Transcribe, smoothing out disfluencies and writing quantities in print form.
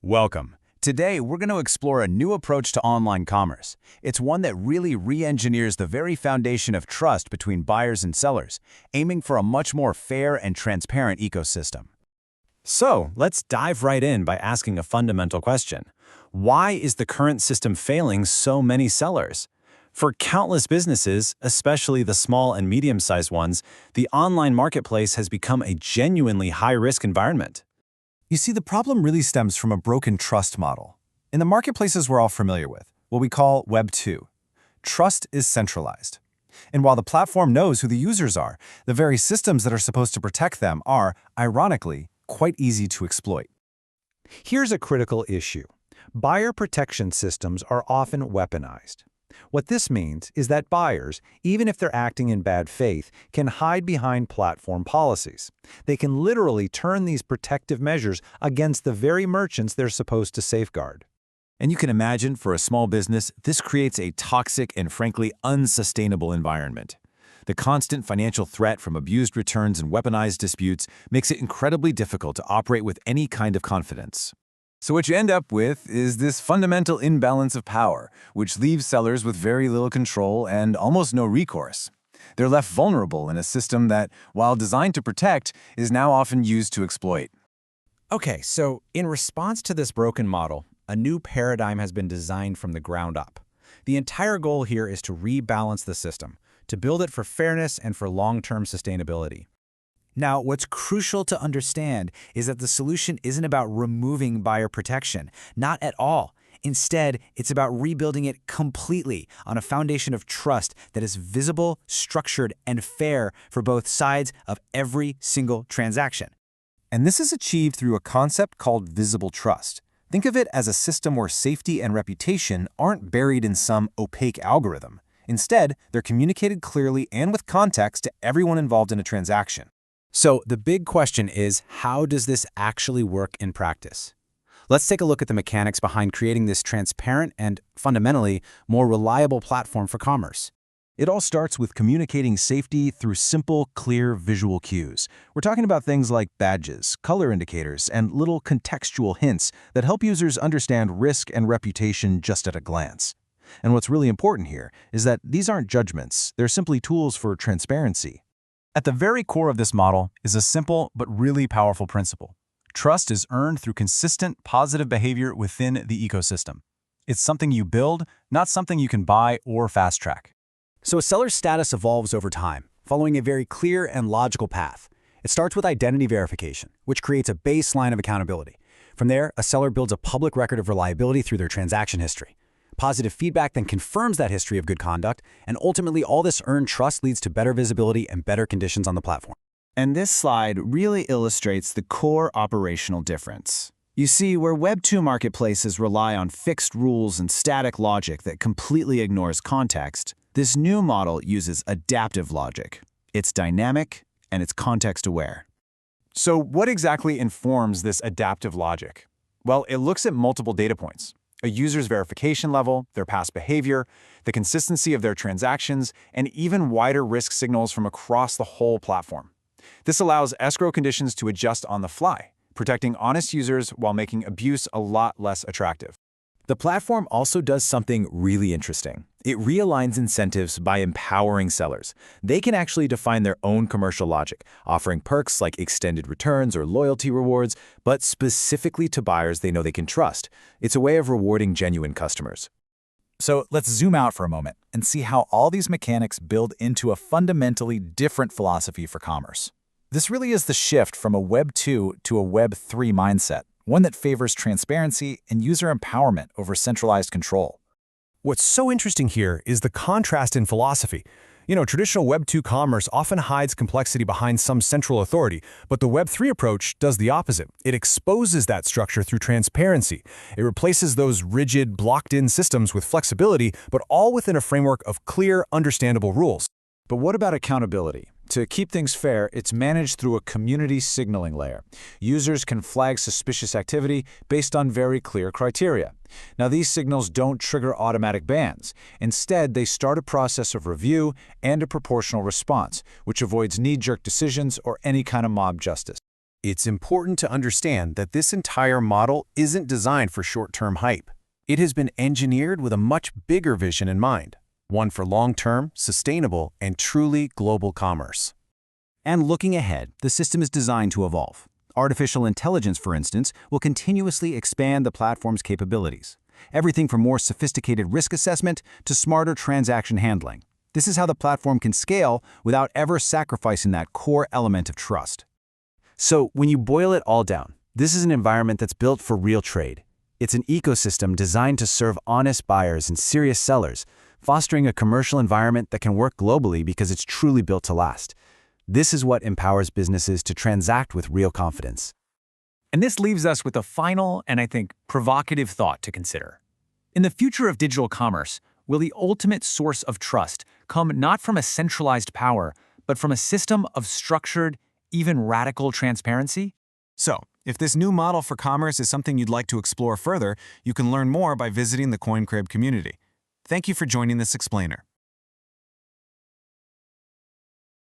Welcome. Today, we're going to explore a new approach to online commerce. It's one that really re-engineers the very foundation of trust between buyers and sellers, aiming for a much more fair and transparent ecosystem. So, let's dive right in by asking a fundamental question. Why is the current system failing so many sellers? For countless businesses, especially the small and medium-sized ones, the online marketplace has become a genuinely high-risk environment. You see, the problem really stems from a broken trust model. In the marketplaces we're all familiar with, what we call Web2, trust is centralized. And while the platform knows who the users are, the very systems that are supposed to protect them are, ironically, quite easy to exploit. Here's a critical issue. Buyer protection systems are often weaponized. What this means is that buyers, even if they're acting in bad faith, can hide behind platform policies. They can literally turn these protective measures against the very merchants they're supposed to safeguard. And you can imagine, for a small business, this creates a toxic and frankly unsustainable environment. The constant financial threat from abused returns and weaponized disputes makes it incredibly difficult to operate with any kind of confidence. So what you end up with is this fundamental imbalance of power, which leaves sellers with very little control and almost no recourse. They're left vulnerable in a system that, while designed to protect, is now often used to exploit. Okay, so in response to this broken model, a new paradigm has been designed from the ground up. The entire goal here is to rebalance the system, to build it for fairness and for long-term sustainability. Now, what's crucial to understand is that the solution isn't about removing buyer protection, not at all. Instead, it's about rebuilding it completely on a foundation of trust that is visible, structured, and fair for both sides of every single transaction. And this is achieved through a concept called visible trust. Think of it as a system where safety and reputation aren't buried in some opaque algorithm. Instead, they're communicated clearly and with context to everyone involved in a transaction. So the big question is, how does this actually work in practice? Let's take a look at the mechanics behind creating this transparent and, fundamentally, more reliable platform for commerce. It all starts with communicating safety through simple, clear visual cues. We're talking about things like badges, color indicators, and little contextual hints that help users understand risk and reputation just at a glance. And what's really important here is that these aren't judgments, they're simply tools for transparency. At the very core of this model is a simple but really powerful principle. Trust is earned through consistent, positive behavior within the ecosystem. It's something you build, not something you can buy or fast-track. So a seller's status evolves over time, following a very clear and logical path. It starts with identity verification, which creates a baseline of accountability. From there, a seller builds a public record of reliability through their transaction history. Positive feedback then confirms that history of good conduct, and ultimately all this earned trust leads to better visibility and better conditions on the platform. And this slide really illustrates the core operational difference. You see, where Web2 marketplaces rely on fixed rules and static logic that completely ignores context, this new model uses adaptive logic. It's dynamic and it's context-aware. So what exactly informs this adaptive logic? Well, it looks at multiple data points: a user's verification level, their past behavior, the consistency of their transactions, and even wider risk signals from across the whole platform. This allows escrow conditions to adjust on the fly, protecting honest users while making abuse a lot less attractive. The platform also does something really interesting. It realigns incentives by empowering sellers. They can actually define their own commercial logic, offering perks like extended returns or loyalty rewards, but specifically to buyers they know they can trust. It's a way of rewarding genuine customers. So let's zoom out for a moment and see how all these mechanics build into a fundamentally different philosophy for commerce. This really is the shift from a Web2 to a Web3 mindset, one that favors transparency and user empowerment over centralized control. What's so interesting here is the contrast in philosophy. Traditional Web2 commerce often hides complexity behind some central authority, but the Web3 approach does the opposite. It exposes that structure through transparency. It replaces those rigid, blocked-in systems with flexibility, but all within a framework of clear, understandable rules. But what about accountability? To keep things fair, it's managed through a community signaling layer. Users can flag suspicious activity based on very clear criteria. Now, these signals don't trigger automatic bans. Instead, they start a process of review and a proportional response, which avoids knee-jerk decisions or any kind of mob justice. It's important to understand that this entire model isn't designed for short-term hype. It has been engineered with a much bigger vision in mind, one for long-term, sustainable, and truly global commerce. And looking ahead, the system is designed to evolve. Artificial intelligence, for instance, will continuously expand the platform's capabilities. Everything from more sophisticated risk assessment to smarter transaction handling. This is how the platform can scale without ever sacrificing that core element of trust. So when you boil it all down, this is an environment that's built for real trade. It's an ecosystem designed to serve honest buyers and serious sellers, fostering a commercial environment that can work globally because it's truly built to last. This is what empowers businesses to transact with real confidence. And this leaves us with a final and, I think, provocative thought to consider. In the future of digital commerce, will the ultimate source of trust come not from a centralized power, but from a system of structured, even radical transparency? So, if this new model for commerce is something you'd like to explore further, you can learn more by visiting the Coincrib community. Thank you for joining this explainer.